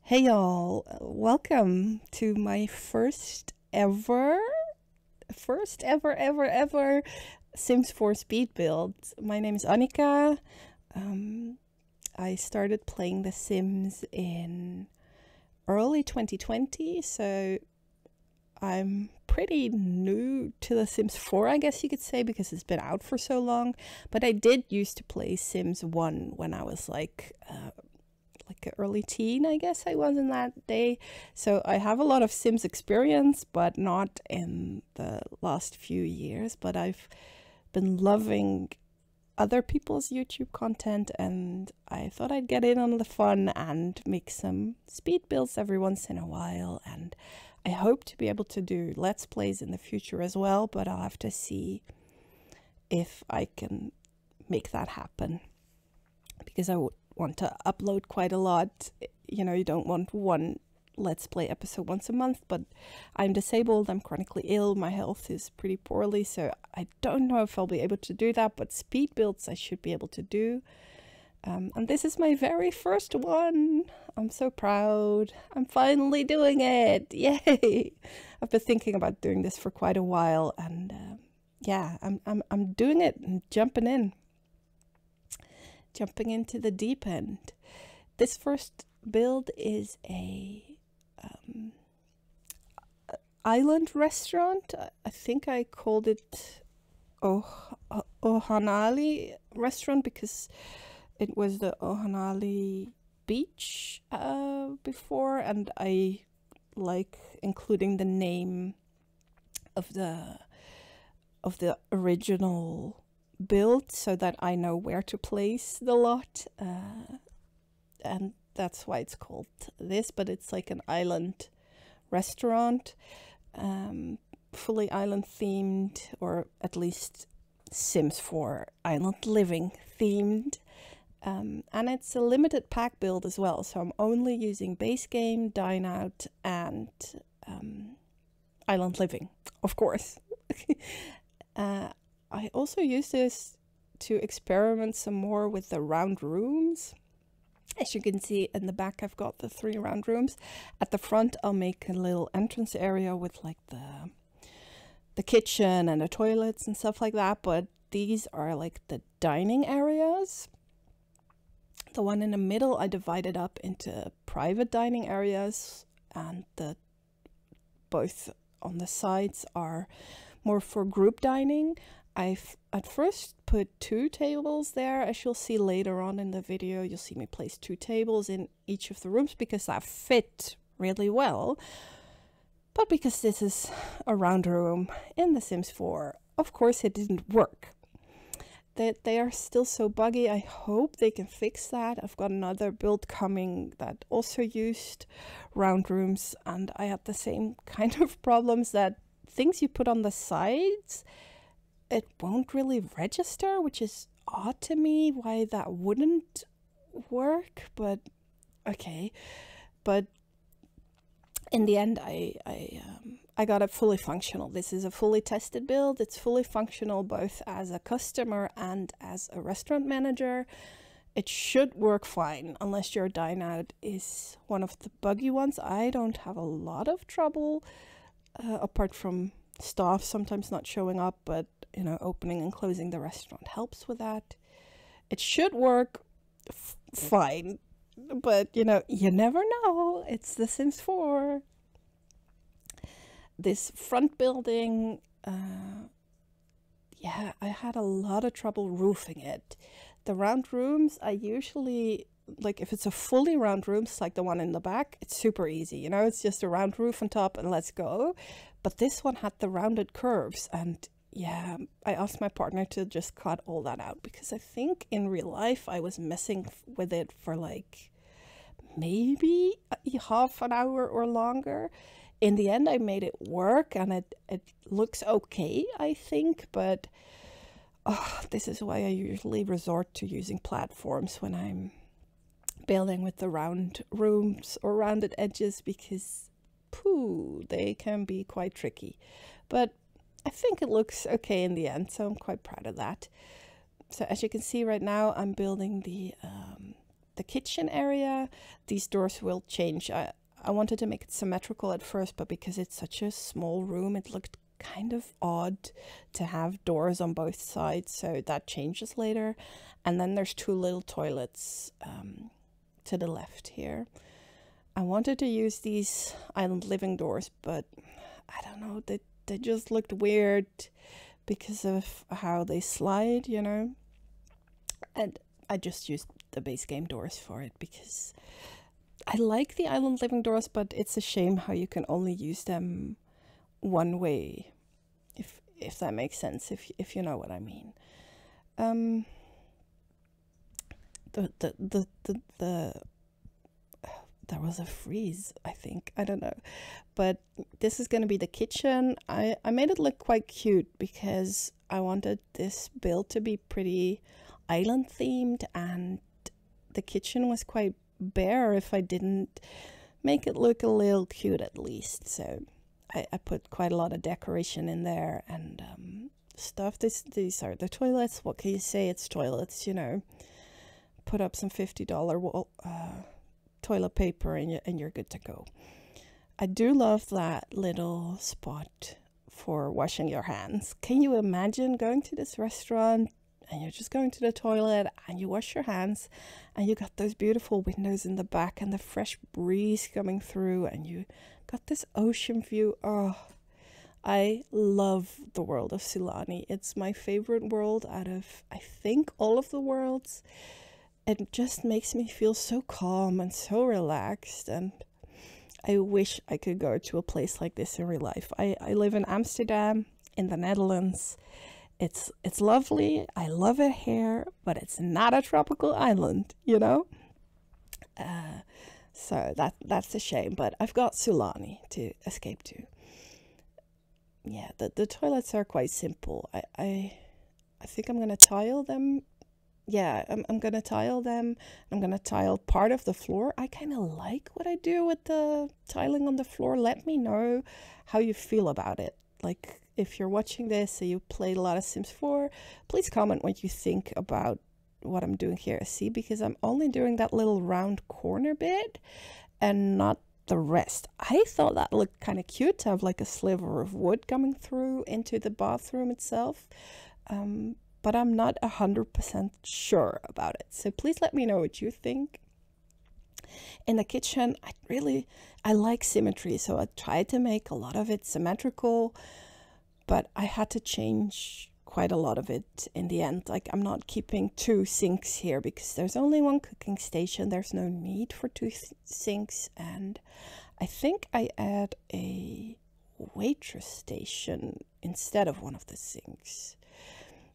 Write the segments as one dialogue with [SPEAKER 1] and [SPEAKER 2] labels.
[SPEAKER 1] Hey y'all, welcome to my first ever Sims4 speed build. My name is Annika. I started playing The Sims in early 2020, so I'm pretty new to The Sims 4, I guess you could say, because it's been out for so long. But I did used to play Sims 1 when I was like an early teen, I guess I was in that day. So I have a lot of Sims experience, but not in the last few years. But I've been loving other people's YouTube content, and I thought I'd get in on the fun and make some speed builds every once in a while. And I hope to be able to do Let's Plays in the future as well, but I'll have to see if I can make that happen, because I want to upload quite a lot. You know, you don't want one Let's Play episode once a month, but I'm disabled, I'm chronically ill, my health is pretty poorly, so I don't know if I'll be able to do that, but speed builds I should be able to do. And this is my very first one. I'm so proud. I'm finally doing it. Yay! I've been thinking about doing this for quite a while, and yeah, I'm doing it and jumping into the deep end. This first build is a island restaurant. I think I called it Ohanali restaurant because it was the Ohanali beach before, and I like including the name of the original build so that I know where to place the lot, and that's why it's called this. But it's like an island restaurant, fully island themed, or at least Sims 4 island living themed, and it's a limited pack build as well, so I'm only using Basegame, Dine, and island living, of course. I also use this to experiment some more with the round rooms. As you can see in the back, I've got the 3 round rooms. At the front, I'll make a little entrance area with like the kitchen and the toilets and stuff like that. But these are like the dining areas. The one in the middle, I divided up into private dining areas, and the both on the sides are more for group dining. I've at first put 2 tables there. As you'll see later on in the video, you'll see me place 2 tables in each of the rooms because that fit really well. But because this is a round room in The Sims 4, of course it didn't work. They are still so buggy. I hope they can fix that. I've got another build coming that also used round rooms, and I had the same kind of problems, that things you put on the sides, it won't really register, which is odd to me why that wouldn't work, but okay. But in the end, I got it fully functional. This is a fully tested build. It's fully functional both as a customer and as a restaurant manager. It should work fine, unless your dine out is one of the buggy ones. I don't have a lot of trouble, apart from staff sometimes not showing up, but you know, opening and closing the restaurant helps with that. It should work fine, but you know, you never know. It's The Sims 4. This front building, yeah, I had a lot of trouble roofing it. The round rooms, I usually, like if it's a fully round room, like the one in the back, it's super easy, you know, it's just a round roof on top and let's go. But this one had the rounded curves, and yeah, I asked my partner to just cut all that out, because I think in real life I was messing with it for like maybe half an hour or longer. In the end, I made it work, and it looks okay, I think, but this is why I usually resort to using platforms when I'm building with the round rooms or rounded edges, because pooh, they can be quite tricky. But I think it looks okay in the end, so I'm quite proud of that. So as you can see right now, I'm building the the kitchen area, these doors will change. I wanted to make it symmetrical at first, but because it's such a small room, it looked kind of odd to have doors on both sides, so that changes later. And then there's 2 little toilets to the left here. I wanted to use these island living doors, but I don't know, they just looked weird because of how they slide, you know. And I just used the base game doors for it because I like the island living doors, but it's a shame how you can only use them one way, if that makes sense, if you know what I mean. There was a freeze, I think, I don't know, but this is going to be the kitchen. I made it look quite cute because I wanted this build to be pretty island themed, and the kitchen was quite bare if I didn't make it look a little cute at least. So I put quite a lot of decoration in there and stuff. These are the toilets. What can you say? It's toilets, you know. Put up some $50 toilet paper and you're good to go. I do love that little spot for washing your hands. Can you imagine going to this restaurant and you're just going to the toilet and you wash your hands and you got those beautiful windows in the back and the fresh breeze coming through and you got this ocean view. Oh, I love the world of Sulani. It's my favorite world out of, I think, all of the worlds. It just makes me feel so calm and so relaxed, and I wish I could go to a place like this in real life. I live in Amsterdam in the Netherlands. It's lovely. I love it here, but it's not a tropical island, you know? So that's a shame, but I've got Sulani to escape to. Yeah, the toilets are quite simple. I think I'm gonna tile them. Yeah, I'm gonna tile them. I'm gonna tile part of the floor. I kind of like what I do with the tiling on the floor. Let me know how you feel about it. Like, if you're watching this and you played a lot of Sims 4, please comment what you think about what I'm doing here. See, because I'm only doing that little round corner bit and not the rest. I thought that looked kind of cute to have like a sliver of wood coming through into the bathroom itself. But I'm not 100% sure about it. So please let me know what you think. In the kitchen, I like symmetry, so I tried to make a lot of it symmetrical, but I had to change quite a lot of it in the end. Like, I'm not keeping 2 sinks here because there's only 1 cooking station. There's no need for 2 sinks, and I think I add a waitress station instead of one of the sinks.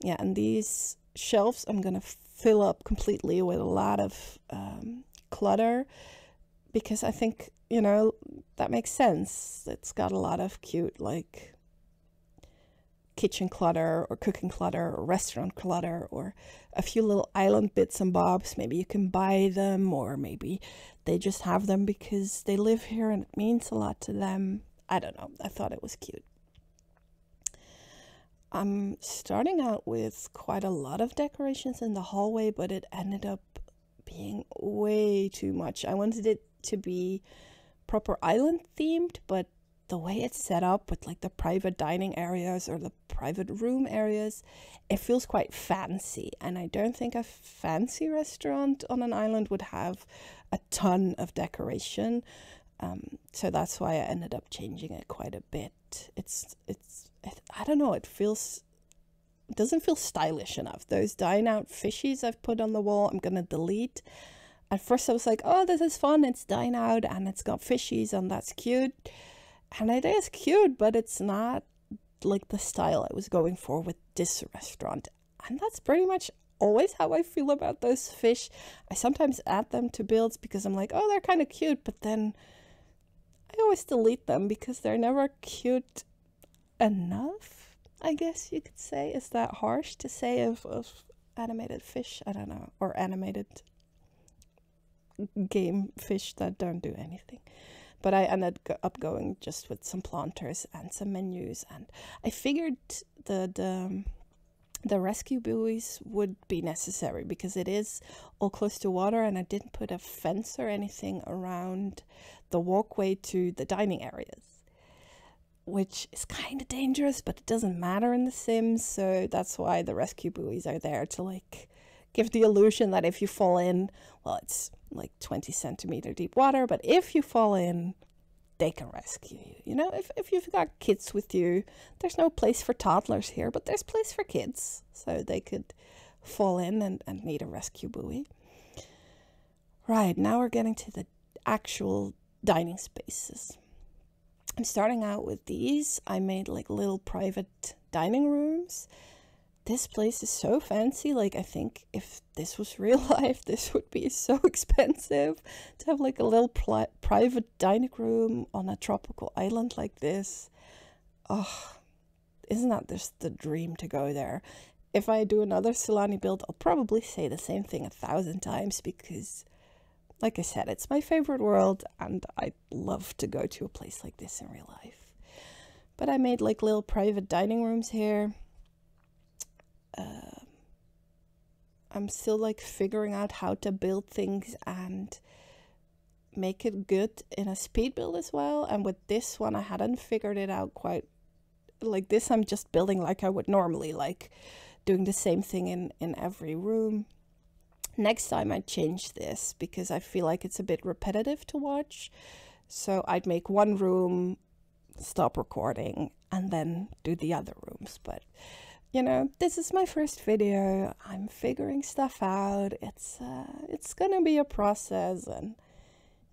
[SPEAKER 1] Yeah, and these shelves I'm gonna fill up completely with a lot of clutter because I think, you know, that makes sense. It's got a lot of cute, like, kitchen clutter or cooking clutter or restaurant clutter or a few little island bits and bobs. Maybe you can buy them, or maybe they just have them because they live here and it means a lot to them. I don't know. I thought it was cute. I'm starting out with quite a lot of decorations in the hallway, but it ended up being way too much. I wanted it to be proper island themed, but the way it's set up with like the private dining areas or the private room areas, it feels quite fancy. And I don't think a fancy restaurant on an island would have a ton of decoration. So that's why I ended up changing it quite a bit. I don't know, it doesn't feel stylish enough. Those dine out fishies I've put on the wall, I'm gonna delete. At first I was like, oh, this is fun, it's dine out and it's got fishies and that's cute. And it is cute, but it's not like the style I was going for with this restaurant. And that's pretty much always how I feel about those fish. I sometimes add them to builds because I'm like, oh, they're kind of cute, but then I always delete them because they're never cute enough, I guess you could say. Is that harsh to say of animated fish? I don't know. Or animated game fish that don't do anything. But I ended up going just with some planters and some menus, and I figured the the rescue buoys would be necessary because it is all close to water, and I didn't put a fence or anything around the walkway to the dining areas, which is kind of dangerous, but it doesn't matter in The Sims, so that's why the rescue buoys are there, to like give the illusion that if you fall in, well, it's like 20 centimeter deep water, but if you fall in, they can rescue you. You know, if you've got kids with you, there's no place for toddlers here, but there's place for kids, so they could fall in and need a rescue buoy. Right, now we're getting to the actual dining spaces. I'm starting out with these. I made like little private dining rooms. This place is so fancy. Like, I think if this was real life, this would be so expensive to have like a little private dining room on a tropical island like this. Oh, isn't that just the dream to go there? If I do another Sulani build, I'll probably say the same thing 1,000 times because, like I said, it's my favorite world and I'd love to go to a place like this in real life. But I made like little private dining rooms here. I'm still like figuring out how to build things and make it good in a speed build as well. And with this one, I hadn't figured it out quite like this. I'm just building like I would normally, like doing the same thing in every room. Next time I change this because I feel like it's a bit repetitive to watch. So I'd make one room, stop recording, and then do the other rooms. But you know, this is my first video. I'm figuring stuff out. It's gonna be a process, and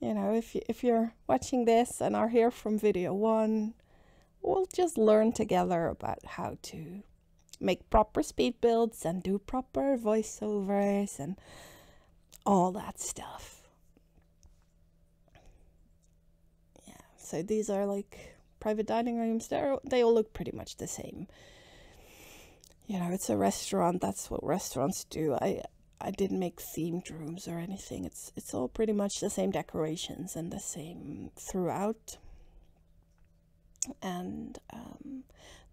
[SPEAKER 1] you know, if you're watching this and are here from video 1, we'll just learn together about how to make proper speed builds and do proper voiceovers and all that stuff. Yeah, so these are like private dining rooms. They all look pretty much the same. You know, it's a restaurant. That's what restaurants do. I didn't make themed rooms or anything. It's all pretty much the same decorations and the same throughout. And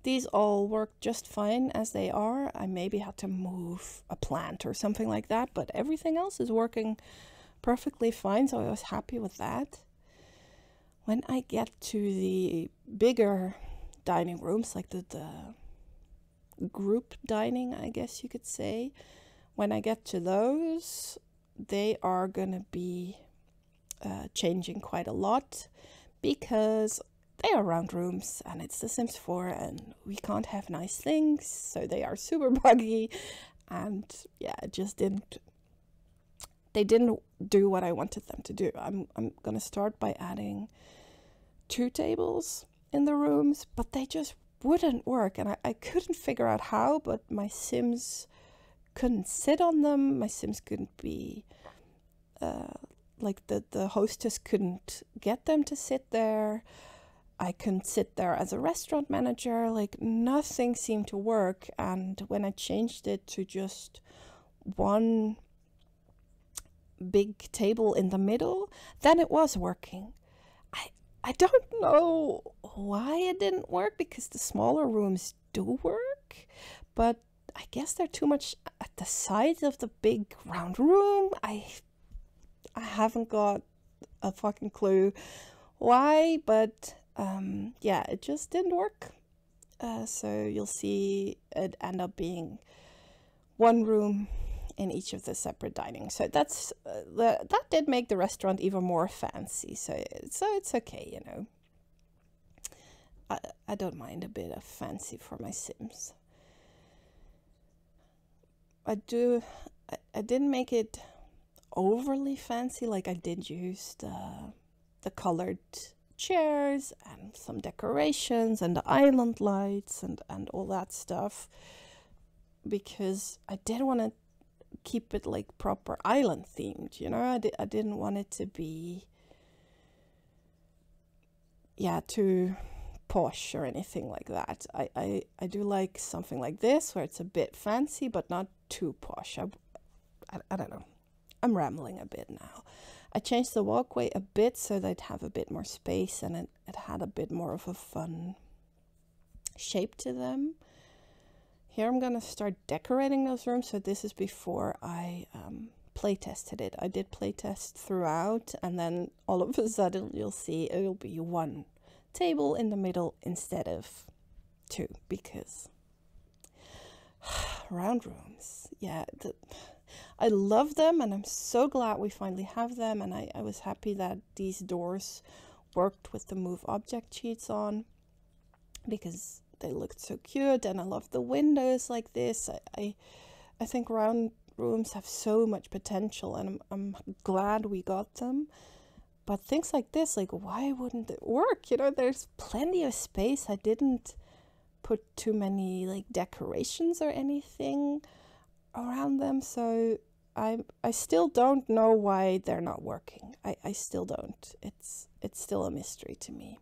[SPEAKER 1] these all work just fine as they are. I maybe had to move a plant or something like that, but everything else is working perfectly fine, so I was happy with that. When I get to the bigger dining rooms, like the group dining, I guess you could say, when I get to those, they are gonna be changing quite a lot because they are round rooms and it's The Sims 4 and we can't have nice things, so they are super buggy. And yeah, it just they didn't do what I wanted them to do. I'm gonna start by adding 2 tables in the rooms, but they just wouldn't work, and I couldn't figure out how, but my Sims couldn't sit on them. My Sims couldn't be like the hostess couldn't get them to sit there. I couldn't sit there as a restaurant manager. Like, nothing seemed to work. And when I changed it to just one big table in the middle, then it was working. I don't know why it didn't work, because the smaller rooms do work, but I guess they're too much at the size of the big round room. I haven't got a fucking clue why, but yeah, it just didn't work. So you'll see it end up being one room in each of the separate dining. So that's that did make the restaurant even more fancy. So it's okay, you know. I don't mind a bit of fancy for my Sims. I didn't make it overly fancy. Like, I did use the colored chairs and some decorations and the island lights and all that stuff, because I did want to keep it like proper island themed, you know. I didn't want it to be, yeah, too posh or anything like that. I do like something like this where it's a bit fancy but not too posh. I don't know, I'm rambling a bit now. I changed the walkway a bit so they'd have a bit more space, and it had a bit more of a fun shape to them. here I'm gonna start decorating those rooms. So this is before I play tested it. I did play test throughout, and then all of a sudden you'll see it'll be one table in the middle instead of two, because round rooms, yeah, I love them, and I'm so glad we finally have them. And I was happy that these doors worked with the move object sheets on, because they looked so cute, and I love the windows like this. I think round rooms have so much potential, and I'm glad we got them. But things like this, like, why wouldn't it work? You know, there's plenty of space. I didn't put too many like decorations or anything around them, so I still don't know why they're not working. I still don't. It's still a mystery to me.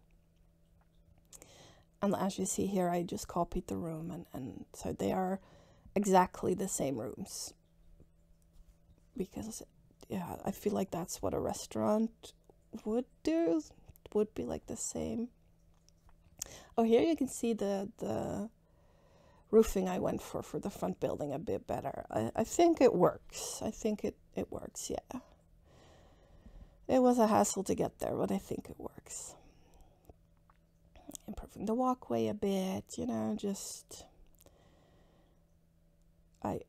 [SPEAKER 1] And as you see here, I just copied the room, and so they are exactly the same rooms, because yeah, I feel like that's what a restaurant would do. It would be like the same. Oh, here you can see the roofing I went for the front building a bit better. I think it works. I think it works, yeah. It was a hassle to get there, but I think it works. Improving the walkway a bit, you know, just... I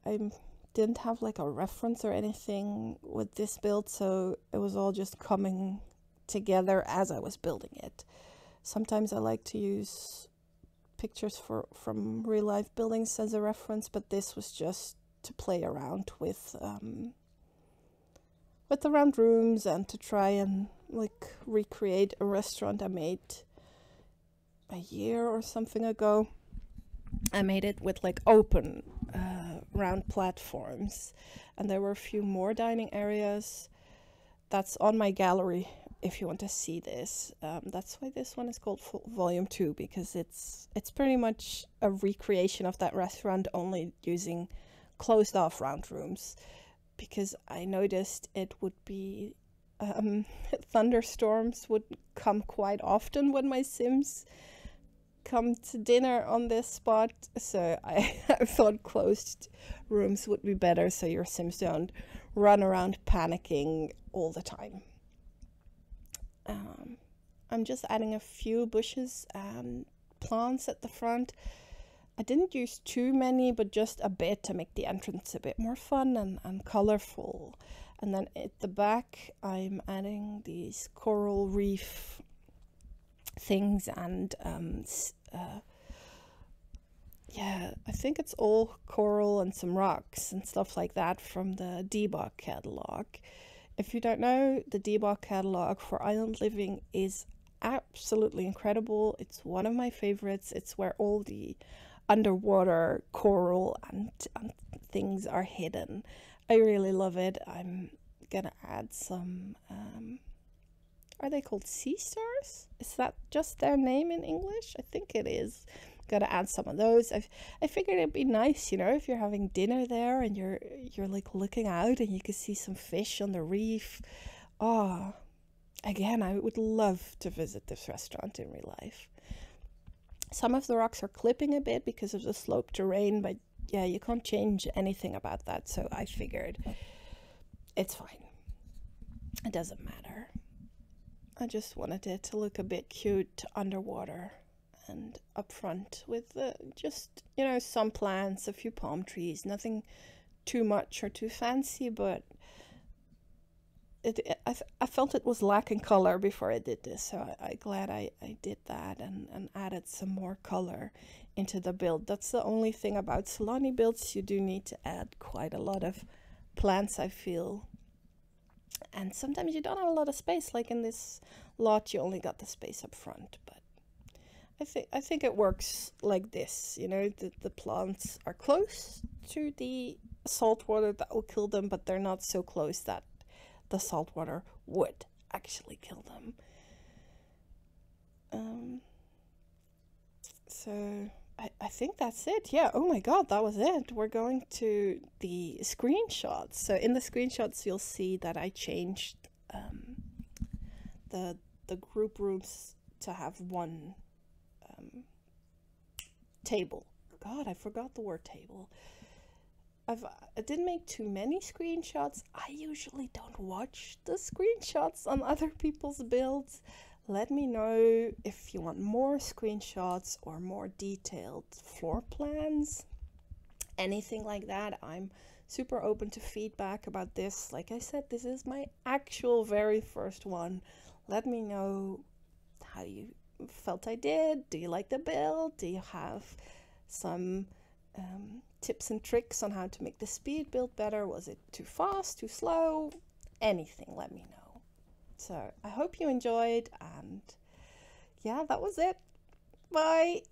[SPEAKER 1] didn't have like a reference or anything with this build, so it was all just coming together as I was building it. Sometimes I like to use pictures from real life buildings as a reference, but this was just to play around with the round rooms, and to try and like recreate a restaurant I made a year or something ago. I made it with like open round platforms, and there were a few more dining areas. That's on my gallery if you want to see this. That's why this one is called Volume 2, because it's pretty much a recreation of that restaurant, only using closed off round rooms, because I noticed it would be thunderstorms would come quite often when my Sims come to dinner on this spot, so I thought closed rooms would be better, so your Sims don't run around panicking all the time. I'm just adding a few bushes and plants at the front. I didn't use too many, but just a bit to make the entrance a bit more fun and colorful. And then at the back, I'm adding these coral reef things, and yeah, I think it's all coral and some rocks and stuff like that from the debug catalog. If you don't know, the debug catalog for island living is absolutely incredible. It's one of my favorites. It's where all the underwater coral and things are hidden. I really love it. I'm gonna add some are they called sea stars? Is that just their name in English? I think it is. Gotta add some of those. I figured it'd be nice, you know, if you're having dinner there and you're like looking out and you can see some fish on the reef. Oh, again, I would love to visit this restaurant in real life. Some of the rocks are clipping a bit because of the slope terrain, but yeah, you can't change anything about that, so I figured it's fine. It doesn't matter. I just wanted it to look a bit cute underwater and up front with just, you know, some plants, a few palm trees, nothing too much or too fancy, but I felt it was lacking color before I did this, so I'm glad I did that and added some more color into the build. That's the only thing about Sulani builds. You do need to add quite a lot of plants, I feel. And sometimes you don't have a lot of space, like in this lot you only got the space up front, but I think it works like this, you know, the plants are close to the salt water that will kill them, but they're not so close that the salt water would actually kill them. So I think that's it. Yeah, oh my god, that was it. We're going to the screenshots. So in the screenshots you'll see that I changed the group rooms to have one table God, I forgot the word table. I didn't make too many screenshots. I usually don't watch the screenshots on other people's builds. Let me know if you want more screenshots or more detailed floor plans. Anything like that. I'm super open to feedback about this. Like I said, this is my actual very first one. Let me know how you felt I did. Do you like the build? Do you have some tips and tricks on how to make the speed build better? Was it too fast, too slow? Anything, let me know. So I hope you enjoyed, and yeah, that was it. Bye.